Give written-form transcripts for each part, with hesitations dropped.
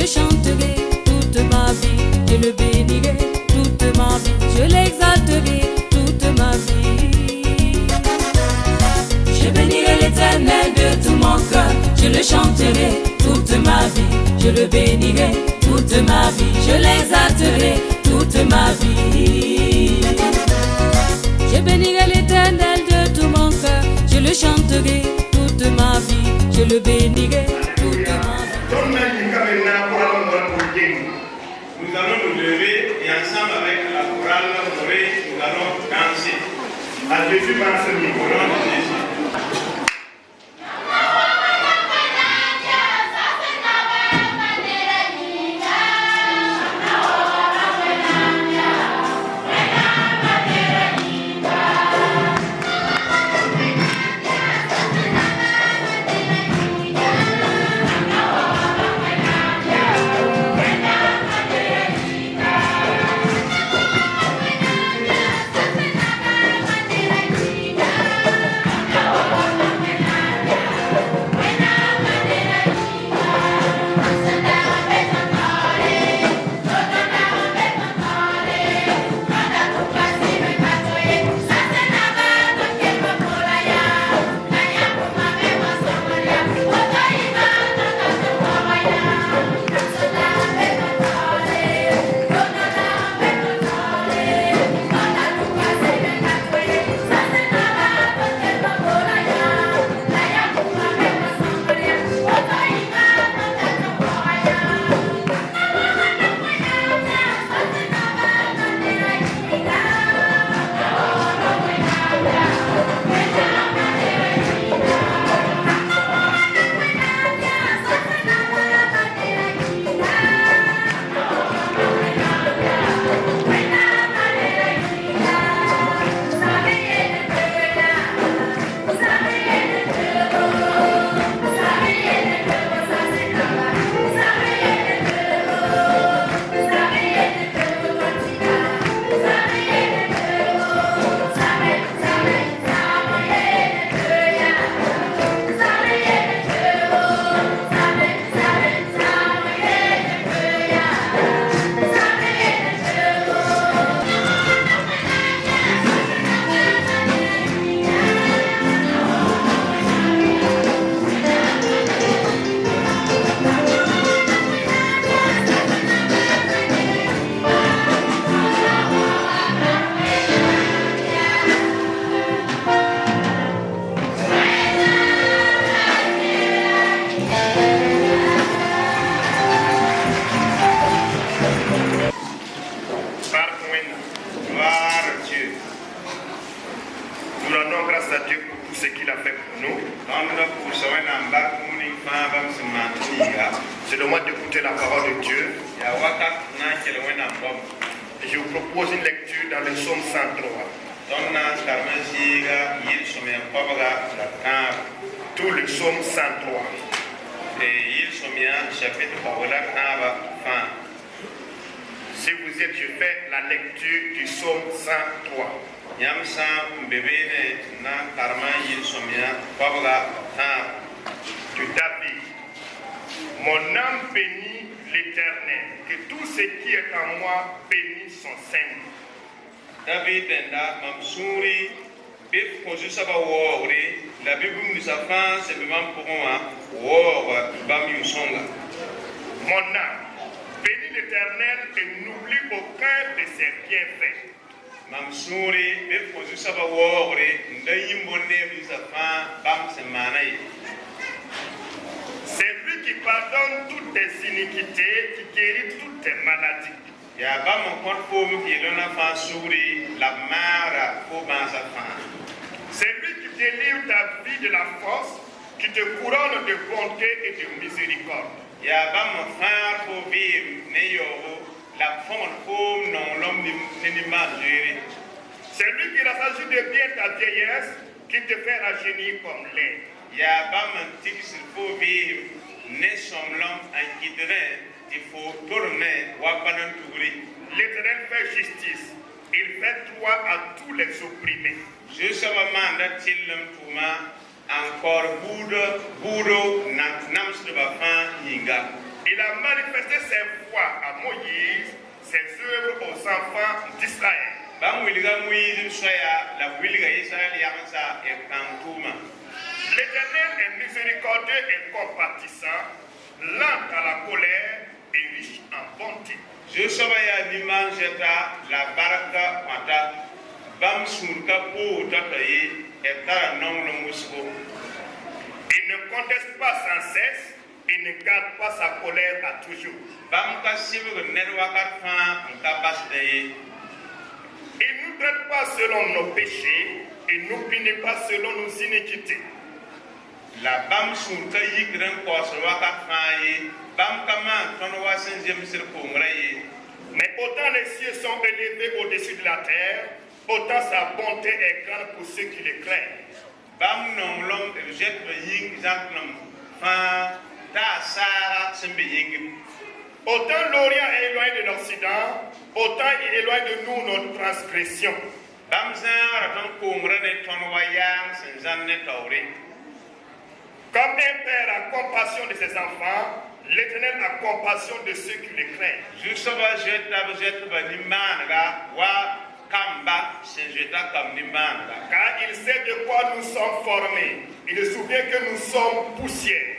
le chanterai toute ma vie, je le bénirai toute ma vie, je l'exalterai toute ma vie. Je bénirai l'Éternel de tout mon cœur, je le chanterai toute ma vie, je le bénirai toute ma vie, je l'exalterai toute ma vie. Je bénirai l'Éternel de tout mon cœur, je le chanterai toute ma vie, je le bénirai toute ma vie. Nous allons nous lever et ensemble avec la chorale nous allons danser. À Jésus par ce niveau, au nom de Jésus. C'est le moment d'écouter la parole de Dieu. Et je vous propose une lecture dans le psaume 103. Tout le psaume 103. Si vous êtes, je fais la lecture du psaume 103. De David. Mon âme bénit l'Éternel, que tout ce qui est en moi bénisse son Saint. David benda mamsuri bif kozu saba wore la bibu musafan se bimam pourwa wore bam yusonga. Mon âme bénit l'Éternel et n'oublie aucun de ses bienfaits. Mamsuri bif kozu saba wore ndayimbone musafan bam se manaye. C'est lui qui pardonne toutes tes iniquités, qui guérit toutes tes maladies. C'est lui qui délivre ta vie de la force, qui te couronne de bonté et de miséricorde. C'est lui qui rassasie de bien ta vieillesse, qui te fait rajeunir comme lait. L'Éternel fait justice, il fait droit à tous les opprimés. Il a manifesté ses voies à Moïse, ses œuvres aux enfants d'Israël. L'Éternel est miséricordieux et compatissant, lent à la colère et riche en bonté. Il ne conteste pas sans cesse, il ne garde pas sa colère à toujours. Il ne nous traite pas selon nos péchés, il ne nous punit pas selon nos iniquités. Mais autant les cieux sont élevés au-dessus de la terre, autant sa bonté est grande pour ceux qui le craignent. Autant l'Orient est éloigné de l'Occident, autant il éloigne de nous nos transgressions. Comme un père a compassion de ses enfants, l'Éternel a compassion de ceux qui le craignent. Car il sait de quoi nous sommes formés. Il se souvient que nous sommes poussière.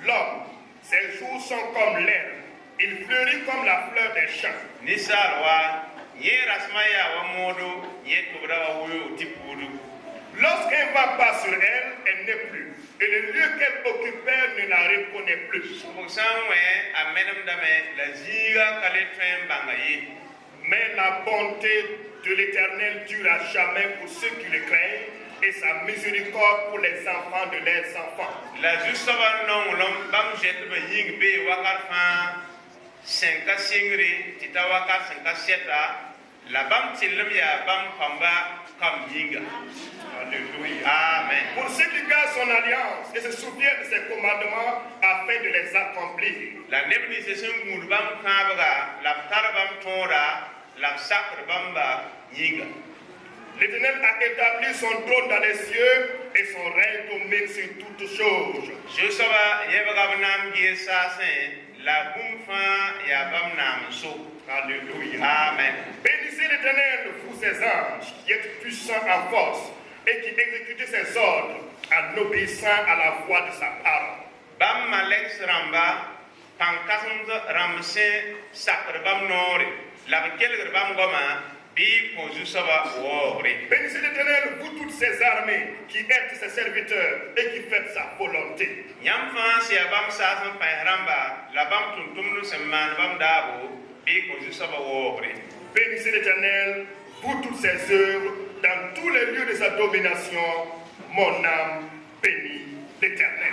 L'homme, ses jours sont comme l'herbe. Il fleurit comme la fleur des champs. Lorsqu'un vent passe sur elle, elle n'est plus. Et le lieu qu'elle occupait ne la reconnaît plus. Mais la bonté de l'Éternel dure à jamais pour ceux qui le craignent et sa miséricorde pour les enfants de leurs enfants. Alléluia. Amen. Pour ceux qui gardent son alliance et se souviennent de ses commandements afin de les accomplir. L'Éternel a établi son trône dans les cieux et son règne domine sur toutes choses. Alléluia. Amen. Bénissez l'Éternel, vous ses anges, qui êtes puissants en force et qui exécutez ses ordres en obéissant à la voix de sa parole. Bénissez l'Éternel, vous toutes ses armées, qui êtes ses serviteurs et qui faites sa volonté. Bénissez l'Éternel, vous toutes ses œuvres, dans tous les lieux de sa domination. Mon âme bénit l'Éternel.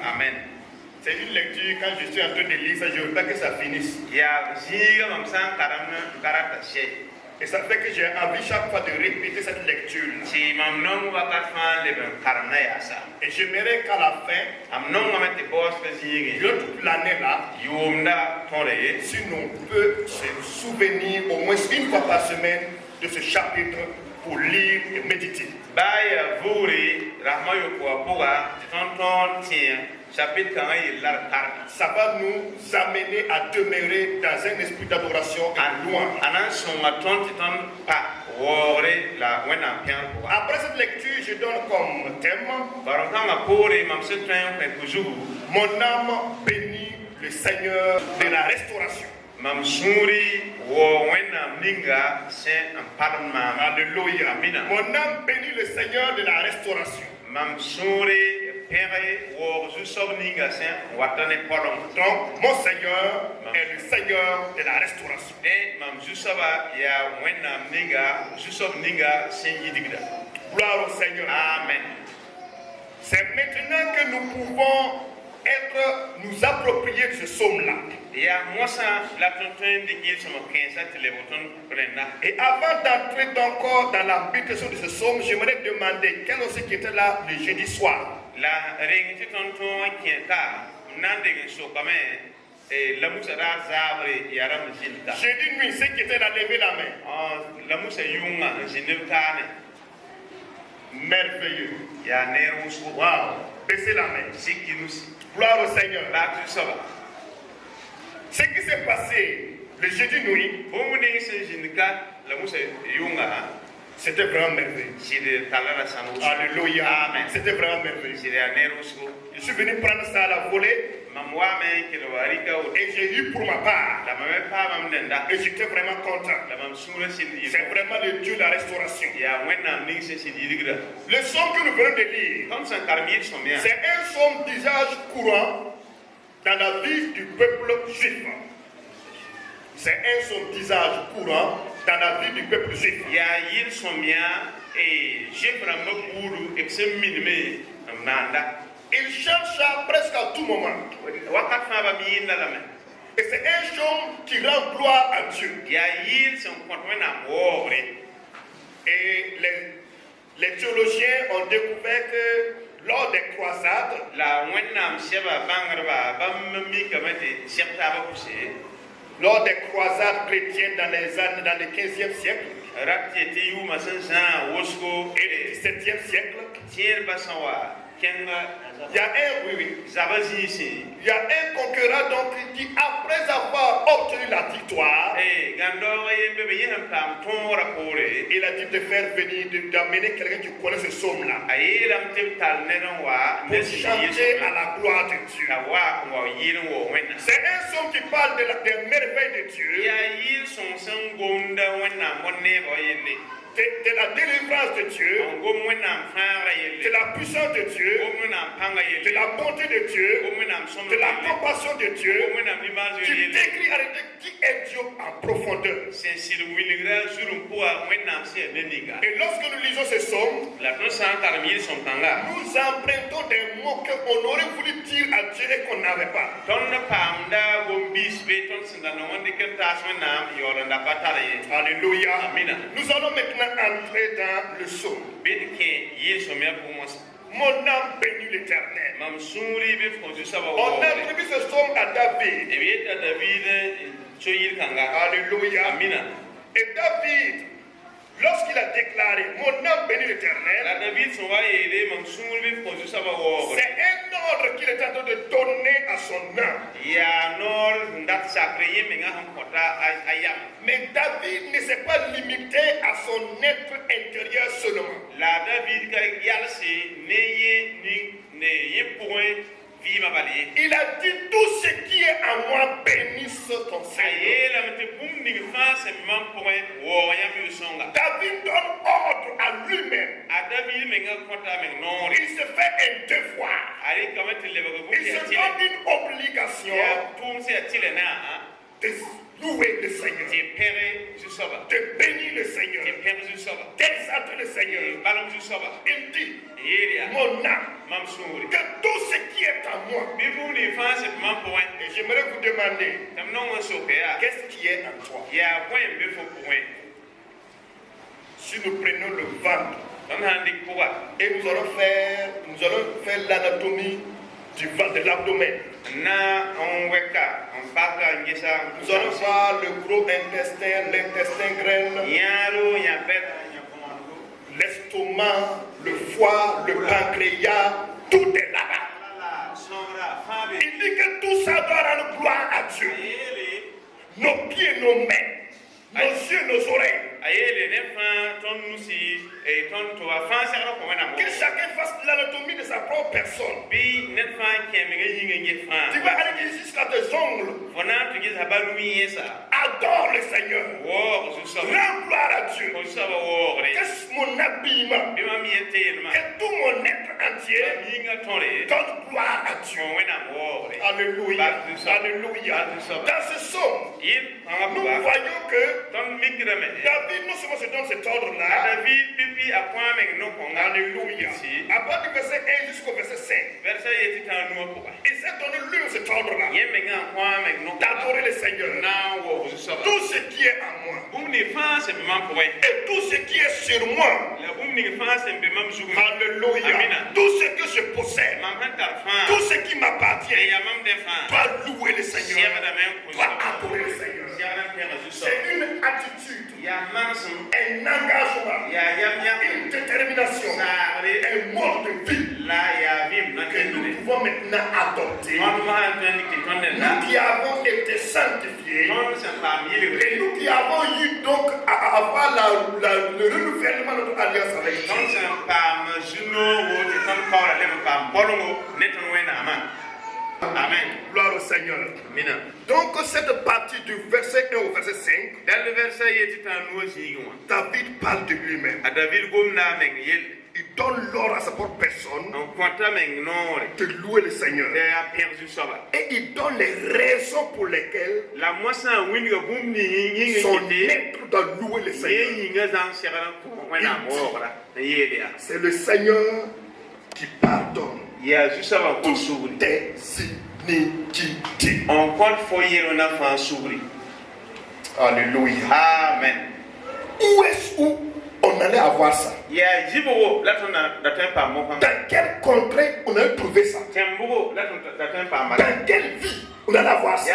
Amen. C'est une lecture, quand je suis en train de lire ça, je ne veux pas que ça finisse. Et ça fait que j'ai envie chaque fois de répéter cette lecture. Et j'aimerais qu'à la fin, de toute l'année là, si l'on peut se souvenir au moins une fois par semaine de ce chapitre pour lire et méditer. Ça va nous amener à demeurer dans un esprit d'adoration et de louange. Après cette lecture, je donne comme thème: mon âme bénit le Seigneur de la restauration. Alléluia. Mon âme bénit le Seigneur de la restauration. Donc, mon Seigneur est le Seigneur de la restauration. Gloire au Seigneur. Amen. C'est maintenant que nous pouvons nous approprier de ce psaume-là. Ya mosa la tonton de gil sama 15 te le boton prenda. Et avant d'entrer encore dans la méditation de ce psaume, j'aimerais demander quels sont ceux qui étaient là le jeudi soir. La ringti tonton kienta nande so kame la musa da zabre yaram jinta. Jeudi nuit, ceux qui étaient là, levez la main. La musa yunga jinevtane. Merveilleux. Ya nerus Waouh. Baissez la main. sikinus. Gloire au Seigneur. Ba tu saba. Ce qui s'est passé le jeudi nuit, Bomuning se jinka la musa yunga. c'était vraiment merveilleux. Sidi talara sanu. Alléluia. Amen. C'était vraiment merveilleux. Sidi nerus. Je suis venu prendre ça à la volée Mamwa me ke warika o et j'ai eu pour ma part. la mame pa mam denda. Et j'étais vraiment content. La mam sura sidi. C'est vraiment le Dieu de la restauration. Ya wena ning se sidi digra. Le psaume que nous venons de lire, Comme ça karmier son bien. c'est un psaume d'usage courant dans la vie du peuple juif. C'est un psaume d'usage courant dans la vie du peuple juif. Ya yil son bien et jefra maburu et se minime nanda. Il cherche ça presque à tout moment. Wakat fa ba mi na la men. Et c'est un psaume qui rend gloire à Dieu. Ya yil son compte na wobre. Et les théologiens ont découvert que lors des croisades, La wenam sheba bangrba bam mi kamete shepta ba pousse. lors des croisades chrétiennes dans les années, dans le 15e siècle Rakti yu masanza wosko et le 17e siècle, tier basawa kenga il y a un, zabazi si. il y a un conquérant donc qui, après avoir obtenu la victoire, Gando yembe yem pam ton rapore. il a dit de faire venir, d'amener quelqu'un qui connaît ce psaume-là Ayelam tem tal nenon wa pour chanter à la gloire de Dieu. wa wa yir wo wenna. C'est un psaume qui parle des merveilles de Dieu, Ya yir son san gonda wenna monne bo yende. de la délivrance de Dieu, Ngom wenna fara de yelle. la puissance de Dieu, Ngom wenna panga de yelle. la bonté de Dieu, Ngom wenna som de la compassion de Dieu, Ngom wenna limazo qui yelle. décrit en réalité qui est Dieu en profondeur. Sen sir wiligra zurum po wenna se neniga. Et lorsque nous lisons ce psaume, La ton san tarmi son tanga. nous empruntons des mots qu'on aurait voulu dire à Dieu et qu'on n'avait pas. Ton pamda gombis be ton sindana wonde ken tasmena yolanda patare. Alléluia. Amina. Nous allons maintenant entrer dans le psaume. Bedke yir somia pour moi. Mon âme bénit l'Éternel. Mam suri be fondu saba On wo. attribue ce psaume à David. Ebieta David choyir kanga. Alléluia. Amina. Et David, lorsqu'il a déclaré mon âme bénit l'Éternel, La David son va yele mam suri be fondu saba wo. c'est un ordre qu'il est en train de donner à son âme. Ya nor ndat sakre yemenga ham kota ayam. Mais David ne s'est pas limité à son être intérieur seulement. La David ka yalse neye ni ne ye point vi ma bali. Il a dit tout ce qui est en moi bénisse ton Seigneur. Ayela mte bum ni fa se mam point wo yam yu songa. David donne ordre à lui-même. A David menga kota men nor. Il se fait un devoir. Ari kamete le bago Il se donne une obligation ya tum se atile na de louer le Seigneur, ti pere ju soba. de bénir le Seigneur, Ti pere ju soba. d'exalter le Seigneur. Balam ju soba. Il dit, Yeria mon âme, mam suri. que tout ce qui est en moi. Bi bum ni fa se mam point. Et j'aimerais vous demander, Tam non so ke ya. qu'est-ce qui est en toi? Ya point be fo point. Si nous prenons le ventre Don handik puwa. et nous allons faire l'anatomie du ventre, de l'abdomen. Na on weka on paka ngesa. Nous allons voir le gros intestin, l'intestin grêle, Yaro ya beta ya komando. l'estomac, le foie, le pancréas, tout est là-bas. La songra fa be. Il dit que tout ça doit rendre gloire à Dieu. Ayele Nos pieds, nos mains, nos yeux, nos oreilles. ayele ne fa ton nusi e ton to fa se ro ko na mo. Que chacun fasse l'anatomie de sa propre personne. Bi ne fa keme ga yinga nge fa. Tu vas aller jusqu'à tes ongles. Fona tu giza balumi yesa. Adore le Seigneur. Wo ko so. Rends gloire à Dieu. Ko so wo re. Que mon habillement, Bi ma mi ete ma. que tout mon être entier donne gloire à Dieu. Alléluia. Alléluia. Dans ce psaume, nous voyons que David non seulement se donne cet ordre-là, alléluia, à partir du verset 1 jusqu'au verset 5, il s'est donné lui cet ordre-là, d'adorer le Seigneur. Tout ce qui est à moi, et tout ce qui est sur moi, alléluia, tout ce que je possède, tout ce qui m'appartient, doit louer le Seigneur, doit adorer le Seigneur. C'est une attitude, un engagement, une détermination, un mode de vie que nous pouvons maintenant adopter. Nous qui avons été sanctifiés et nous qui avons eu donc à avoir le renouvellement de notre alliance avec Dieu. Amen. Gloire au Seigneur. Donc cette partie du verset 1 au verset 5, David parle de lui-même. Il donne l'ordre à sa propre personne de louer le Seigneur. Et il donne les raisons pour lesquelles son être doit louer le Seigneur. C'est le Seigneur qui pardonne toutes tes iniquités. Alléluia. Amen. Où est-ce où on allait avoir ça? Dans quelle contrée on allait trouver ça? Dans quelle vie on allait avoir ça?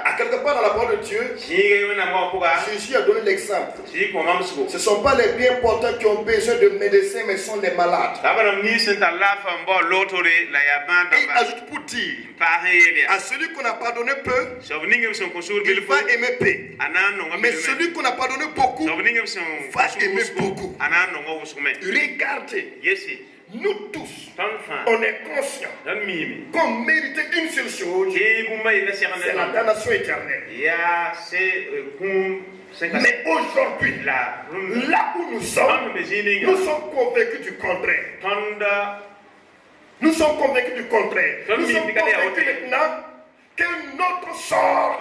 À quelque part dans la parole de Dieu, Jésus a donné l'exemple. Ce ne sont pas les bien portants qui ont besoin de médecins, mais ce sont les malades. Et il ajoute pour dire à celui qu'on a pardonné peu, il va aimer peu. Mais celui qu'on a pardonné beaucoup va aimer beaucoup. Regardez, nous tous, on est conscients qu'on méritait une seule chose, c'est la damnation éternelle. Mais aujourd'hui, là où nous sommes convaincus du contraire. Nous sommes convaincus du contraire. Nous sommes convaincus maintenant que notre sort,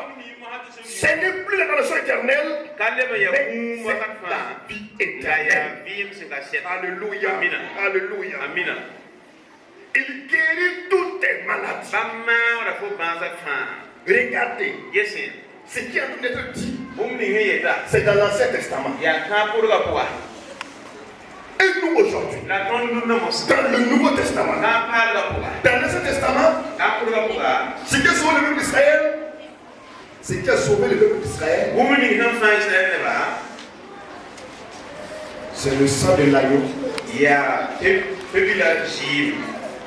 ce n'est plus la damnation éternelle, mais c'est la vie éternelle. Alléluia. Alléluia. Il guérit toutes tes maladies. Regardez. Ce qui est en train d'être dit, c'est dans l'Ancien Testament. Et nous aujourd'hui, dans le Nouveau Testament, dans l'Ancien Testament, ce qui a sauvé le peuple d'Israël, c'est le sang de l'agneau.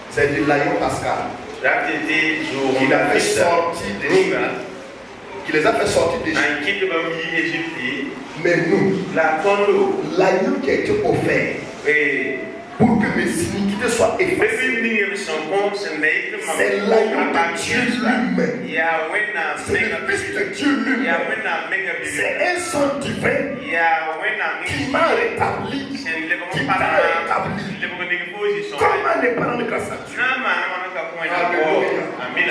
C'est du l'agneau pascal. Il a fait sortir d'Égypte. Qui les a fait sortir d'Égypte. Mais nous, l'agneau qui a été offert pour que mes iniquités soient effacées, c'est l'agneau de Dieu lui-même. C'est le Fils de Dieu lui-même. C'est un sang divin qui m'a rétabli, qui t'a rétabli. Comment ne pas rendre grâce à Dieu? Alléluia.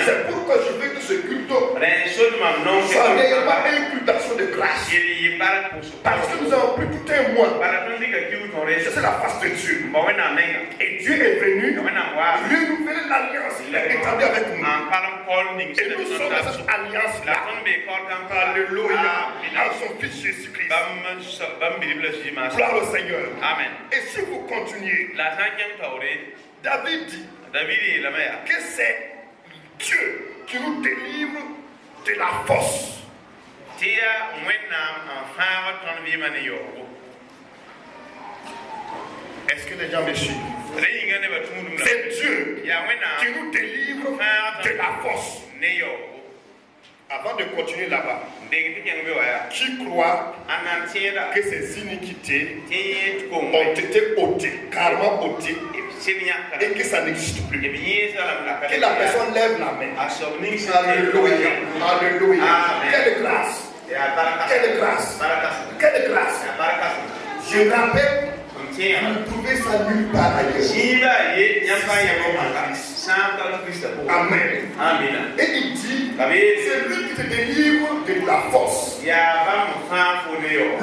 C'est pourquoi je veux que ce culte soit réellement une cultation de grâce. Parce que nous avons pris tout un mois. C'est la face de Dieu. Et Dieu est venu renouveler l'alliance qu'il a établie avec nous. Et nous sommes dans cette alliance-là. Alléluia. À son Fils Jésus-Christ. Gloire au Seigneur. Amen. Et si vous continuez, David dit que c'est Dieu qui nous délivre de la force. Est-ce que les gens me suivent? C'est Dieu qui nous délivre de la force. Avant de continuer là-bas, qui croit que ces iniquités ont été ôtées, carrément ôtées, et que ça n'existe plus? Que la personne lève la main. Alléluia. Alléluia. Quelle grâce. Quelle grâce. Quelle grâce. Je rappelle Vous trouvez ça nulle part ailleurs. Amen. Et il dit, c'est lui qui te délivre de la force.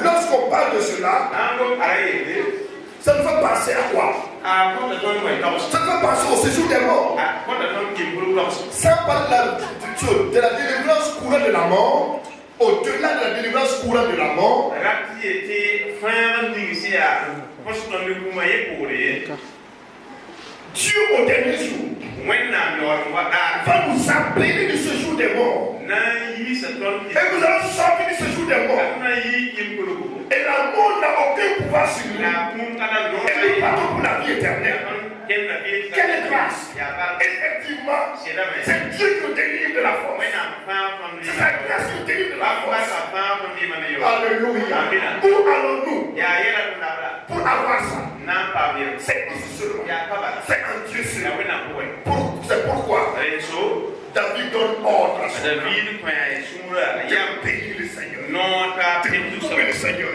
Lorsqu'on parle de cela, ça nous fait penser à quoi? Ça nous fait penser au séjour des morts. Ça parle de la délivrance courante de la mort. Au-delà de la délivrance courante de la mort, Dieu au dernier jour va nous appeler de ce jour des morts. Et nous allons sortir de ce jour des morts. Et la mort n'a aucun pouvoir sur nous. Et nous partons pour la vie éternelle. Quelle grâce! Effectivement, c'est Dieu qui nous délivre de la force. C'est sa grâce qui nous délivre de la force. Alléluia. Où allons-nous pour avoir ça? C'est ici seulement. C'est en Dieu seul. C'est pourquoi David donne ordre à son âme de payer le Seigneur. De louer le Seigneur.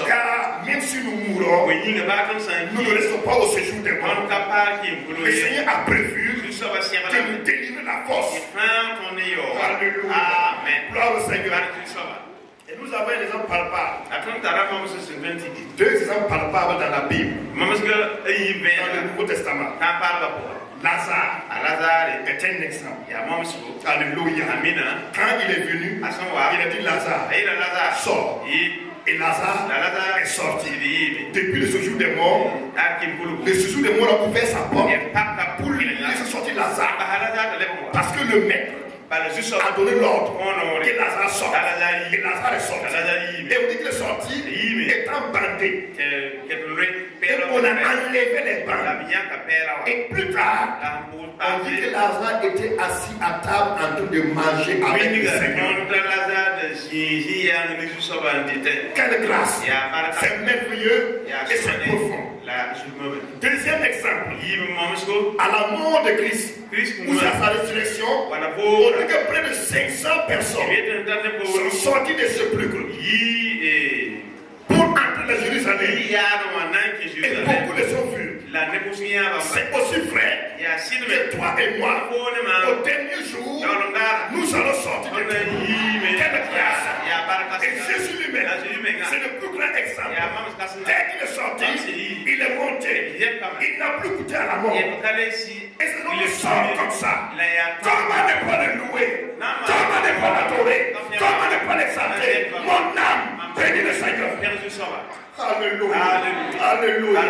Car même si nous mourrons, nous ne restons pas au séjour des morts. Le Seigneur a prévu de nous délivrer la force. Alléluia. Gloire au Seigneur. Et nous avons un exemple palpable. Deux exemples palpables dans la Bible. Dans le Nouveau Testament. Lazare est un exemple. Alléluia. Quand il est venu, il a dit Lazare, sors. Et Lazare est sorti. Depuis le séjour des morts, le séjour des morts a ouvert sa porte pour lui laisser sortir Lazare. Parce que le maître a donné l'ordre que Lazare sorte. Et Lazare est sorti. Et on dit qu'il est sorti étant bandé. Et on a enlevé les bandes. Et plus tard, on dit que Lazare était assis à table en train de manger avec le Seigneur. Quelle grâce! C'est merveilleux et c'est profond. Deuxième exemple, à la mort de Christ, ou à sa résurrection, on dit que près de 500 personnes sont sorties des sépulcres pour entrer dans Jérusalem. Et beaucoup les ont vus. C'est aussi vrai que toi et moi, au dernier jour, nous allons sortir de Quelle grâce! Et Jésus lui-même, c'est le plus grand exemple. Dès qu'il est sorti, il est monté. Il n'a plus goûté à la mort. Et c'est donc il sort comme ça. Comment ne pas le louer? Comment ne pas l'adorer? Comment ne pas l'exalter? Mon âme, bénis le Seigneur. Alléluia. Alléluia.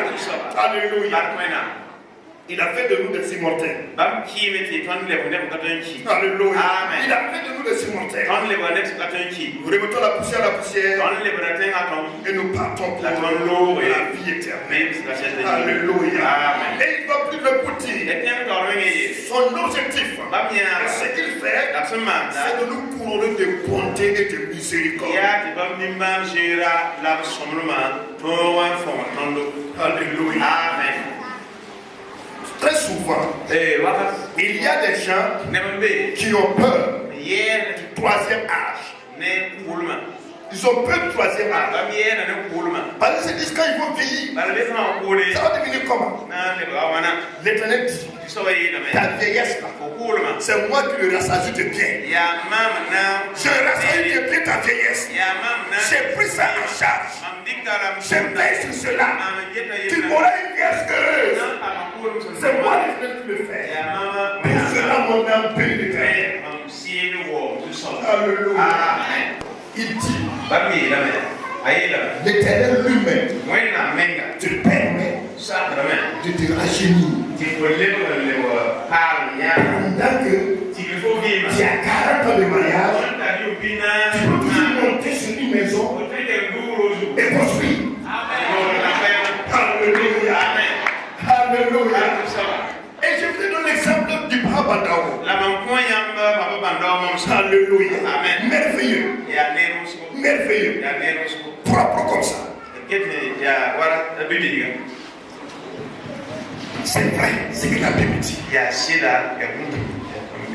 Alléluia. Il a fait de nous des immortels. Alléluia. Il a fait de nous des immortels. Nous remettons la poussière à la poussière et nous partons pour la vie éternelle. Alléluia. Et il va plus le boutir. Son objectif, ce qu'il fait, c'est de nous couronner de bonté et de miséricorde. Alléluia. Amen. Très souvent, il y a des gens qui ont peur du troisième âge. Ils ont peur du troisième âge. Parce qu'ils se disent quand ils vont vieillir, ça va devenir comment? L'Éternel dit, ta vieillesse là, c'est moi qui le rassasie de bien. Je rassasie de bien ta vieillesse. J'ai pris ça en charge. Je veille sur cela. Tu m'auras une vieillesse heureuse. C'est moi qui le fais. Pour cela, mon âme bénit l'Éternel. Alléluia. Il dit, l'Éternel lui-même te permet de te rajeunir. Pendant que tu as 40 ans de mariage, tu peux toujours monter sur une maison et construire. Alléluia. Alléluia. Et je vous donne l'exemple du Papa Bandao. Alléluia. Merveilleux. Merveilleux. Propre comme ça. C'est vrai, c'est que la Bible dit.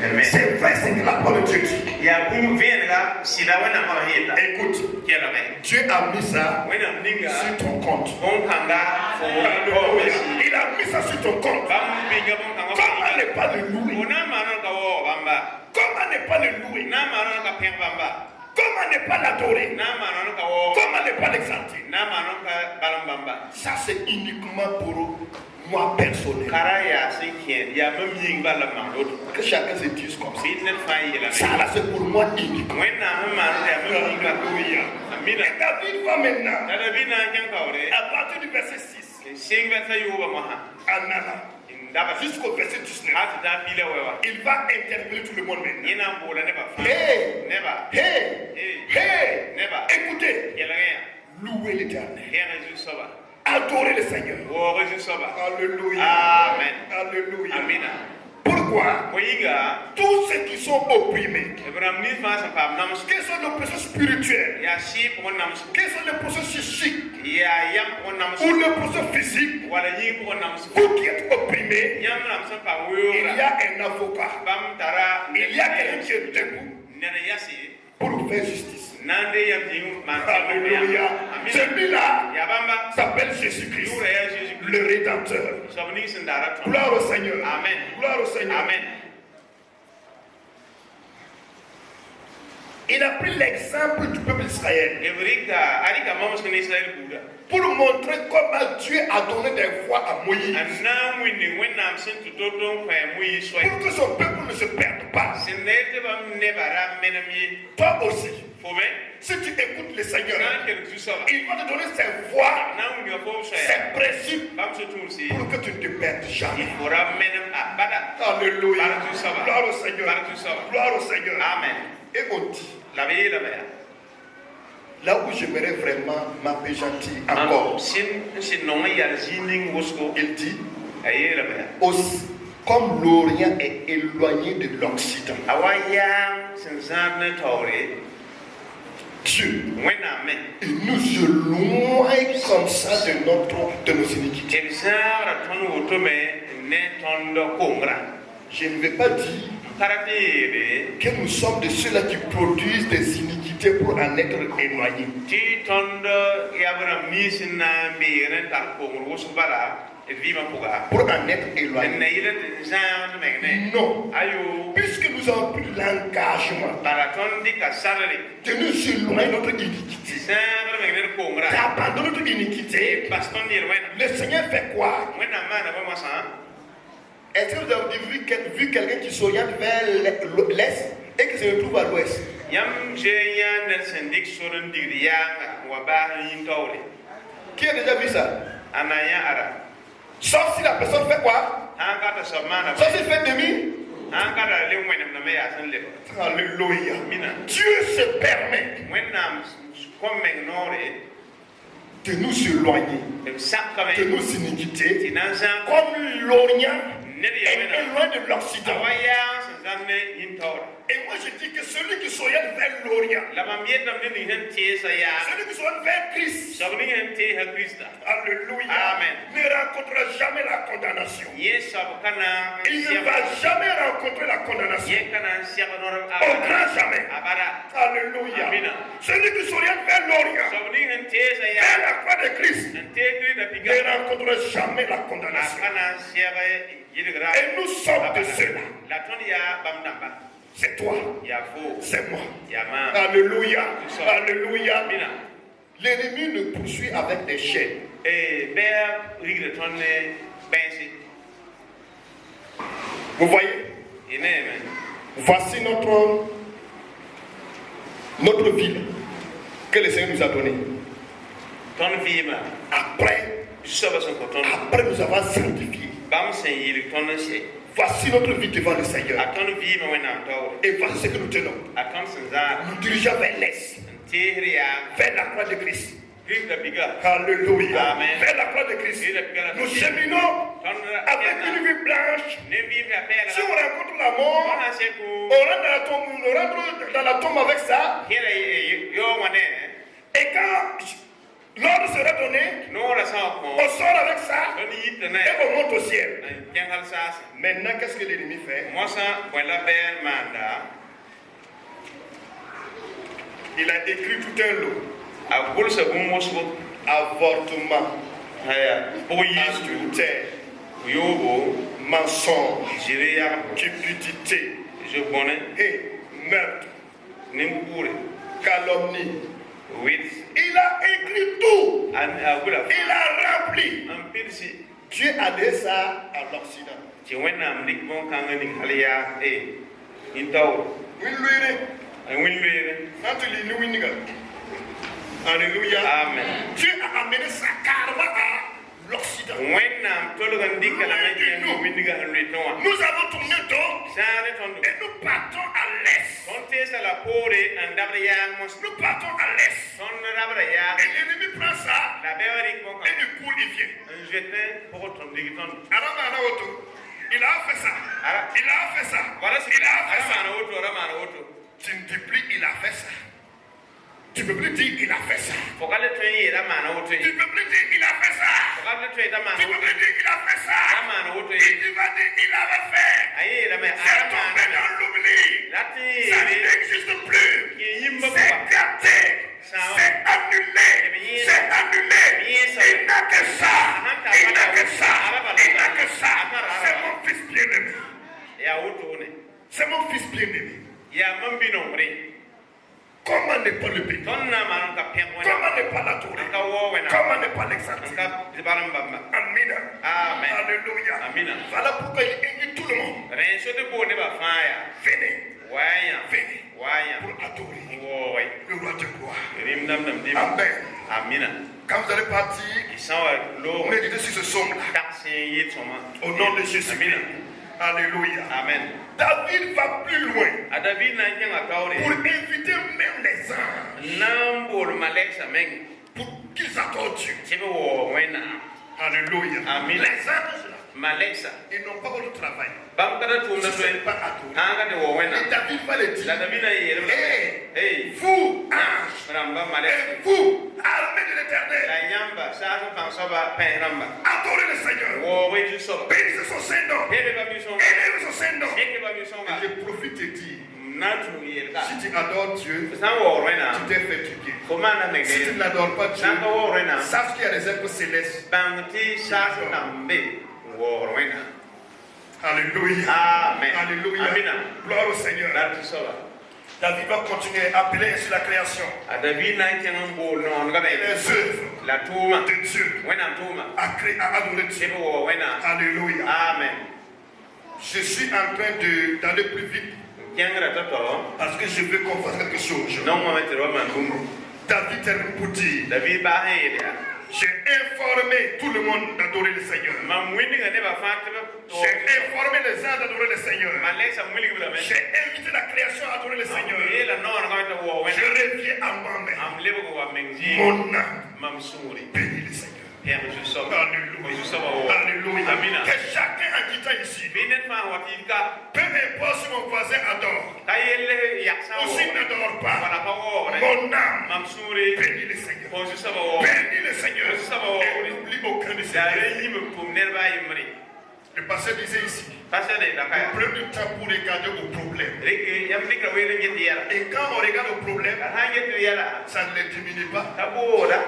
Amen. C'est vrai ce que la parole de Dieu dit. Ya kum venga sida wana ma heta. Écoute, Kela me. Dieu a mis ça Wena ninga sur ton compte. bon kanga fo Alléluia. Il a mis ça sur ton compte. bam binga bon kanga. Comment ne pas le louer? Ona mano ka wo bamba. Comment ne pas le louer? Na mano ka pen bamba. Comment ne pas l'adorer? Na mano ka wo. Comment ne pas l'exalter? Na mano ka balam bamba. Ça c'est uniquement pour moi personnel. Kara ya sikien ya mam ying balam mano. Que chacun se dise comme ça. Bin net fa yela. Ça là c'est pour moi uniquement. Wena mano ya mam ying ba. Alléluia. Amina. Et David va maintenant, Dada bina nyang kawre. à partir du verset 6, Sing versa yuba maha. Anana, Indaba jusqu'au verset 19, Hata da pila wewa. il va interpeller tout le monde maintenant. Ina bola ne ba fa. Hey, Neba. hey, hey, Neba. écoutez, Yela ya. louez l'Éternel, Kera Jésus soba. adorez le Seigneur. Wo Jésus soba. Alléluia. Amen. Alléluia. Amina. Pourquoi Moyinga. tous ceux qui sont opprimés, Abraham ni fa sa pam nam quelles sont les pressions spirituelles, ya shi pour nam quelles sont les pressions psychiques ya yam pour nam ou les pressions physiques, wala yi pour nam vous qui êtes opprimés, yam nam sa pa il wura. y a un avocat, Bam tara. il y a quelqu'un qui est debout Nana yasi. pour vous faire justice. Nande yam jing man. Alléluia. Amina. Celui-là Ya bamba. s'appelle Jésus-Christ, Yura ya Jésus. le Rédempteur. Sabni sindara. Gloire au Seigneur. Amen. Gloire au Seigneur. Amen. Il a pris l'exemple du peuple d'Israël Evrika arika mamos kan Israel buda. pour montrer comment Dieu a donné des voix à Moïse. Anna winni wenam sin tutoton kwa muyi soy. Pour que son peuple ne se perde pas. Sinete bam nebara menami. Toi aussi, Fome. si tu écoutes le Seigneur, Nan ker tu saba. il va te donner ses voix, Nan winni fo soya. ses principes, Bam se tunsi. pour que tu ne te perdes jamais. Fora menam abada. Alléluia. Par tout ça va. Gloire au Seigneur. Par tout ça va. Gloire au Seigneur. Amen. Et on dit, La veille la veille. là où j'aimerais vraiment m'appesantir encore, Sin non ya zining wosko. il dit, Aye la veille. aussi, comme l'Orient est éloigné de l'Occident, Awaya sin zanne tawre. Dieu, Wena men. il nous éloigne comme ça de nos iniquités. Ebisara ton wotome ne tondo kongra. Je ne vais pas dire Karate que nous sommes de ceux-là qui produisent des iniquités pour en être éloignés. ti tondo yabra misina mbire tar kongra wosubara vima puga. Pour en être éloignés. Ne yire zan megne. Non. Ayo Puisque nous avons pris l'engagement baraton dika sarale. de nous éloigner de notre iniquité, Zan megne kongra. d'abandonner notre iniquité, Baston yirwena. le Seigneur fait quoi? Wena mana ba masa. Est-ce que vous avez vu quelqu'un qui s'oriente vers l'Est et qui se retrouve à l'Ouest? Yam jeya nelsen dik soron digriya wa ba yin tawle. Qui a déjà vu ça? Anaya ara. Sauf si la personne fait quoi? Hankata samana. Sauf s'il fait demi? Hankata le wenam na me ya san le. Alléluia. Mina. Dieu se permet Wena comme nore de nous éloigner sakame de nos iniquités, tinanza comme l'Orient nedi est yawena éloigné de l'Occident. awaya sanne yin tawle. Et moi je dis que celui qui s'oriente vers l'Orient, La mamietam ni hen tiesa ya. celui qui s'oriente vers Christ, Sabni hen te ha Krista. alléluia, Amen. ne rencontrera jamais la condamnation. Yesa kana Il ne va jamais rencontrer la condamnation. ye kana siapa nor Au grand jamais. abara. Alléluia. Amen. Celui qui s'oriente vers l'Orient, Sabni hen tiesa vers ya. la croix de Christ, Hen te krida ne piga. rencontrera jamais la condamnation. Kana siapa yidigra. Et nous sommes de ceux-là. La tonia bamdamba. C'est toi, Ya fo. c'est moi. Ya ma. Alléluia. Alléluia. Mina. L'ennemi nous poursuit avec des chaînes. Ber rigre tonne bensi. Vous voyez, Amen. voici notre ville que le Seigneur nous a donnée. Ton vima. Après Soba son coton. nous avons sanctifié. Bam sen yiri ton se. Voici notre vie devant le Seigneur. A ton vima wena taw. Et voici ce que nous tenons. A ton senza. Nous dirigeons vers l'Est, Tehria. vers la croix de Christ. Rigda biga. Alléluia. Amen. Vers la croix de Christ. Nous cheminons avec une vie blanche. Ne vivre appel. Si on rencontre la mort, On a seku. on rentre dans la tombe avec ça. Here yo wane. Et quand L'ordre sera donné, no la sa ko on sort avec ça don yit na et on monte au ciel. kengal sa Maintenant, qu'est-ce que l'ennemi fait? mo sa ko la ben manda Il a écrit tout un lot. a gol sa gum mosbo Avortement, haya o yistu adultère, yobo mensonge, jiria cupidité, je bonne et meurtre, nimpure calomnie. wit Il a écrit tout. an agula Il a rempli. an pirsi Dieu a donné ça à l'Occident. ci wenam dik bon kan ngani haliya intaw Oui, lui, an winlere quand tu lis, nous, oui, alléluia. amen Dieu a amené ça carrément à l'Occident. wenam tolgan dikala ngani no windiga hanre tonwa Nous avons tourné donc sare tondo et nous partons à l'est. Conte sa la pore an dabra yang mos Nous partons à l'est. son dabra yang Et l'ennemi prend ça la bewari ko et il court, il vient. un jeté pour ton digiton Alors, il a fait ça. ara Il a fait ça. wala si Il a fait ça. ara mana woto Tu ne dis plus, il a fait ça. Tu ne peux plus dire, il a fait ça. fokale to yi ra mana woto Tu ne peux plus dire, il a fait ça. fokale to yi ra Tu mana ne peux woto plus dire, il a fait ça. ra mana woto Et tu vas dire, il avait fait. ayi ra me C'est ara tombé mana dans l'oubli. lati Ça n'existe plus. ki yimba C'est ko gâté. C'est annulé. C'est annulé. Il n'a que ça. Il n'a que ça. Il n'a que ça. C'est mon fils bien-aimé. ya woto ne C'est mon fils bien-aimé. ya mambino re Comment ne pas le bénir? ton na manon ka pen wona Comment ne pas l'adorer? ka wo wena Comment ne pas l'exalter? ka dibaram bamba Amina. amen Alléluia. Amina. Voilà pourquoi il invite tout le monde. ren so de bo ne ba faya Venez. waya Venez. waya Pour adorer wo way le roi de gloire. rim dam dam dim Amen. amina Quand vous allez partir, isawa lo méditez sur ce somme-là. taxi yit soma Au nom de Jésus. amina Alléluia. amen David va plus loin adabi na nyanga pour tawre inviter même les anges nambol maleksa meng pour qu'ils adorent Dieu. sebe wo wena Alléluia. Amen. Les anges, là, maleksa ils n'ont pas beaucoup de travail. bam kada tum na Ils ne to sont pas adorés. hanga de wo wena Et David va le la dire. dabi na yere hey Vous, anges, ramba maleksa et vous, armée de l'éternel, la nyamba sa so pan soba pen ramba adorez le Seigneur. wo we ju so Bénissez son Saint-Nom. hebe ba mi so Élevez son Saint-Nom. hebe ba mi so Et je profite et dis, na tu yere ka si tu adores Dieu, sa wo wena tu t'es fait du bien. ko mana ne Si tu ge n'adores pas Dieu, na ko wo wena sache qu'il y a des êtres célestes. bangti sa so nambe wo wena Alléluia. amen Alléluia. amina Gloire au Seigneur. la tu so David va continuer à appeler sur la création adabi na kenan bol no nga et be les œuvres la tuma de Dieu wena tuma à créer, à adorer Dieu. sebe wo wena Alléluia. amen Je suis en train d'aller plus vite kengra toto parce que je veux qu'on fasse quelque chose. non mo metero man dum David termine pour dire, dabi ba he ya j'ai informé tout le monde d'adorer le Seigneur. mam windi nga ne ba fatte J'ai informé les gens d'adorer le Seigneur. maleksa mwili bila me J'ai invité la création à adorer le Seigneur. la no nga to wo Je wena reviens à moi-même. am lebo ko wa mengi Mon âme mam suri bénit le Seigneur. père je so Alléluia. je so wo Alléluia. amina Que chacun en quittant ici, binen fa wati ka peu importe si mon voisin adore kayelle yaksa ou wo s'il n'adore pas, wala pa wo mon âme mam suri bénit le Seigneur. ko je so wo Bénis le Seigneur. Et n'oublie aucun de ses da bienfaits. re yim pum nerba yimri Le pasteur disait ici, pasa de la kaya prenez du temps pour regarder vos problèmes. reke yam dikra wele ngeti yara Et quand on regarde vos problèmes, ha ngeti yara ça ne les diminue pas. taboda